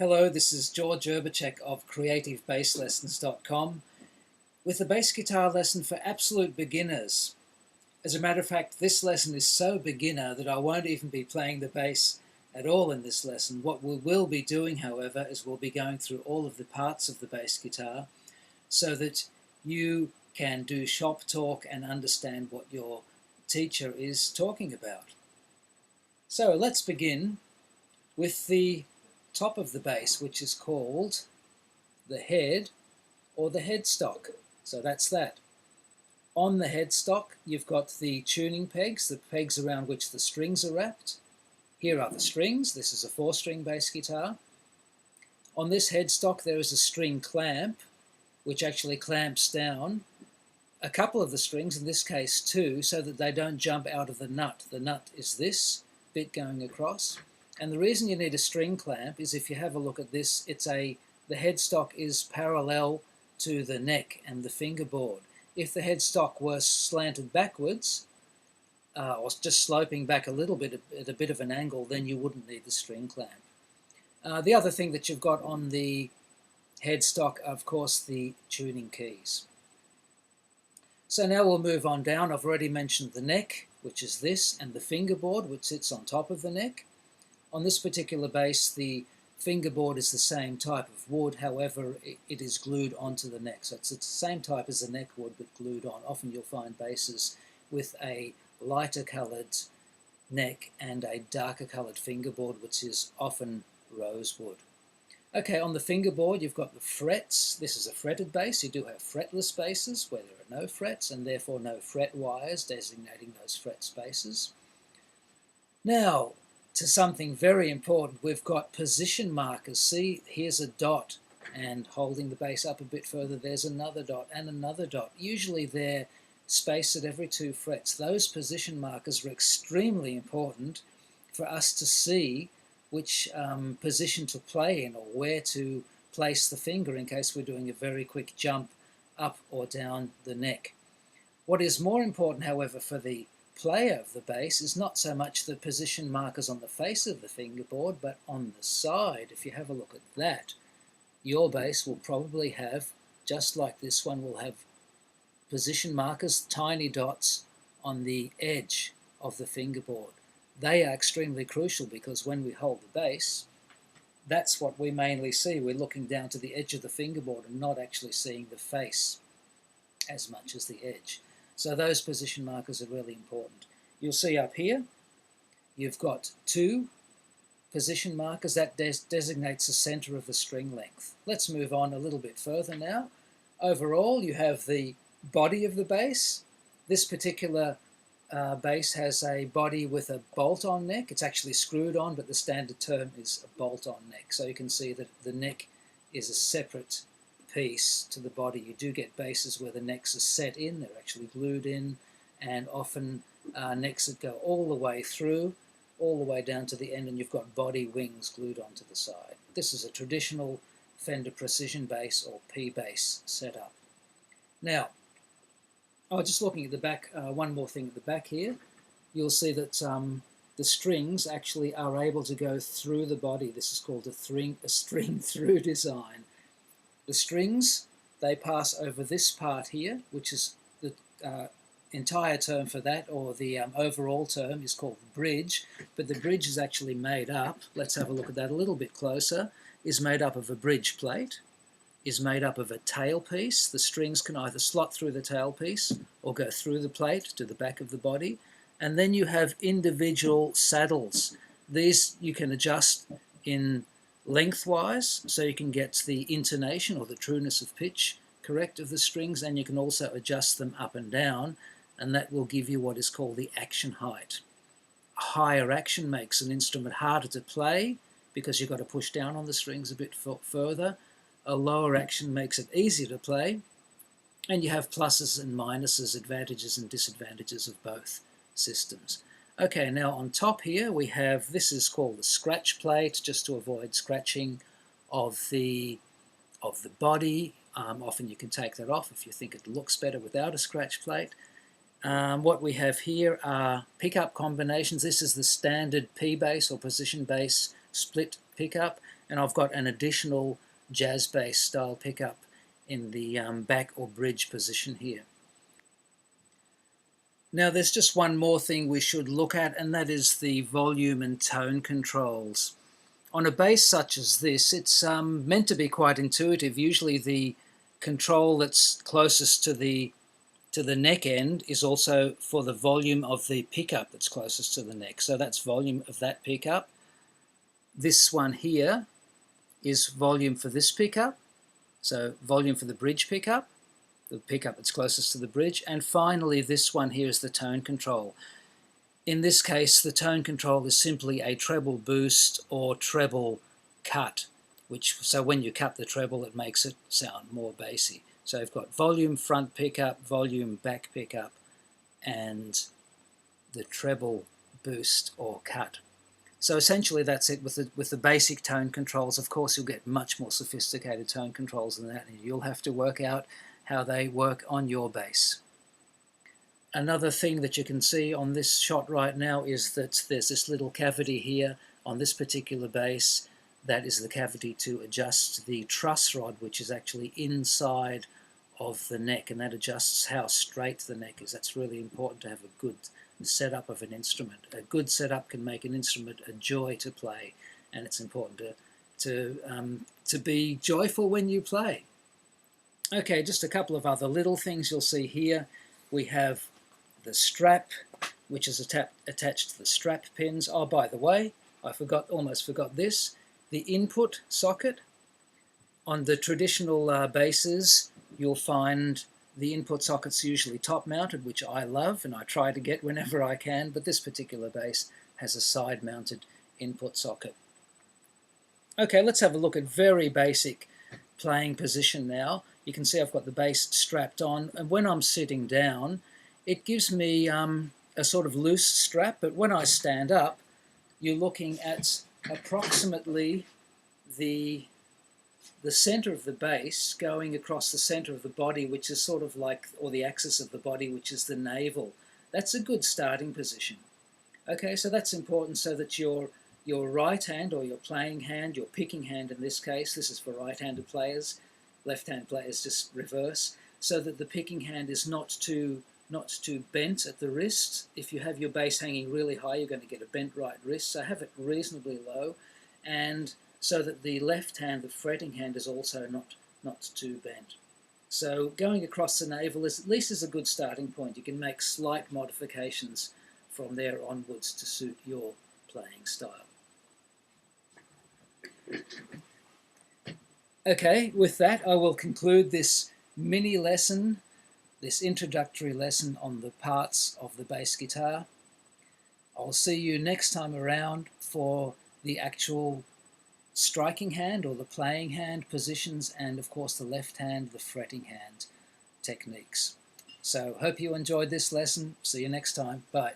Hello, this is George Urbacek of CreativeBassLessons.com with a bass guitar lesson for absolute beginners. As a matter of fact, this lesson is so beginner that I won't even be playing the bass at all in this lesson. What we will be doing, however, is we'll be going through all of the parts of the bass guitar so that you can do shop talk and understand what your teacher is talking about. So let's begin with the top of the bass, which is called the head or the headstock. So that's that. On the headstock, you've got the tuning pegs, the pegs around which the strings are wrapped. Here are the strings. This is a 4-string bass guitar. On this headstock, there is a string clamp, which actually clamps down a couple of the strings, in this case 2, so that they don't jump out of the nut. The nut is this bit going across. And the reason you need a string clamp is if you have a look at this, the headstock is parallel to the neck and the fingerboard. If the headstock were slanted backwards, or just sloping back a little bit at a bit of an angle, then you wouldn't need the string clamp. The other thing that you've got on the headstock, of course, the tuning keys. So now we'll move on down. I've already mentioned the neck, which is this, and the fingerboard, which sits on top of the neck. On this particular bass, the fingerboard is the same type of wood, however, it is glued onto the neck. So it's the same type as the neck wood, but glued on. Often you'll find basses with a lighter coloured neck and a darker coloured fingerboard, which is often rosewood. Okay, on the fingerboard, you've got the frets. This is a fretted bass. You do have fretless basses where there are no frets and therefore no fret wires designating those fret spaces. Now, to something very important, we've got position markers. See, here's a dot, and holding the bass up a bit further, there's another dot and another dot. Usually they're spaced at every 2 frets. Those position markers are extremely important for us to see which position to play in or where to place the finger in case we're doing a very quick jump up or down the neck. What is more important, however, for the player of the bass is not so much the position markers on the face of the fingerboard, but on the side. If you have a look at that, your bass will probably have, just like this one, will have position markers, tiny dots on the edge of the fingerboard. They are extremely crucial because when we hold the bass, that's what we mainly see. We're looking down to the edge of the fingerboard and not actually seeing the face as much as the edge. So those position markers are really important. You'll see up here, you've got 2 position markers. That designates the center of the string length. Let's move on a little bit further now. Overall, you have the body of the bass. This particular bass has a body with a bolt-on neck. It's actually screwed on, but the standard term is a bolt-on neck. So you can see that the neck is a separate piece to the body. You do get basses where the necks are set in, they're actually glued in, and often necks that go all the way through, all the way down to the end, and you've got body wings glued onto the side. This is a traditional Fender precision bass or P bass setup. Now, just looking at the back, one more thing at the back here, you'll see that the strings actually are able to go through the body. This is called a string through design. The strings, they pass over this part here, which is the entire term for that, or the overall term is called the bridge, but the bridge is actually made up, let's have a look at that a little bit closer, is made up of a bridge plate, is made up of a tailpiece. The strings can either slot through the tailpiece or go through the plate to the back of the body, and then you have individual saddles. These you can adjust in lengthwise, so you can get the intonation or the trueness of pitch correct of the strings, and you can also adjust them up and down, and that will give you what is called the action height. A higher action makes an instrument harder to play because you've got to push down on the strings a bit further. A lower action makes it easier to play, and you have pluses and minuses, advantages and disadvantages of both systems. Okay, now on top here we have, this is called the scratch plate, just to avoid scratching of the body. Often you can take that off if you think it looks better without a scratch plate. What we have here are pickup combinations. This is the standard P bass or position bass split pickup, and I've got an additional jazz bass style pickup in the back or bridge position here. Now there's just one more thing we should look at, and that is the volume and tone controls. On a bass such as this, it's meant to be quite intuitive. Usually the control that's closest to the neck end is also for the volume of the pickup that's closest to the neck. So that's volume of that pickup. This one here is volume for this pickup. So volume for the bridge pickup, the pickup that's closest to the bridge. And finally, this one here is the tone control. In this case, the tone control is simply a treble boost or treble cut, so when you cut the treble, it makes it sound more bassy. So you've got volume front pickup, volume back pickup, and the treble boost or cut. So essentially that's it with the basic tone controls. Of course, you'll get much more sophisticated tone controls than that, and you'll have to work out how they work on your bass. Another thing that you can see on this shot right now is that there's this little cavity here on this particular bass. That is the cavity to adjust the truss rod, which is actually inside of the neck, and that adjusts how straight the neck is. That's really important to have a good setup of an instrument. A good setup can make an instrument a joy to play, and it's important to be joyful when you play. Okay, just a couple of other little things you'll see here. We have the strap, which is attached to the strap pins. Oh, by the way, I almost forgot this. The input socket. On the traditional basses, you'll find the input sockets usually top mounted, which I love and I try to get whenever I can, but this particular bass has a side mounted input socket. Okay, let's have a look at very basic playing position now. You can see I've got the bass strapped on, and when I'm sitting down, it gives me a sort of loose strap, but when I stand up, you're looking at approximately the center of the bass going across the center of the body, which is sort of like, or the axis of the body, which is the navel. That's a good starting position. Okay, so that's important so that your right hand, or your playing hand, your picking hand in this case, this is for right-handed players, left-hand players just reverse, so that the picking hand is not too bent at the wrist. If you have your bass hanging really high, you're going to get a bent right wrist, so have it reasonably low, and so that the left hand, the fretting hand, is also not too bent. So going across the navel at least is a good starting point. You can make slight modifications from there onwards to suit your playing style. Okay, with that I will conclude this mini lesson, this introductory lesson on the parts of the bass guitar. I'll see you next time around for the actual striking hand or the playing hand positions, and of course the left hand, the fretting hand techniques. So hope you enjoyed this lesson. See you next time. Bye.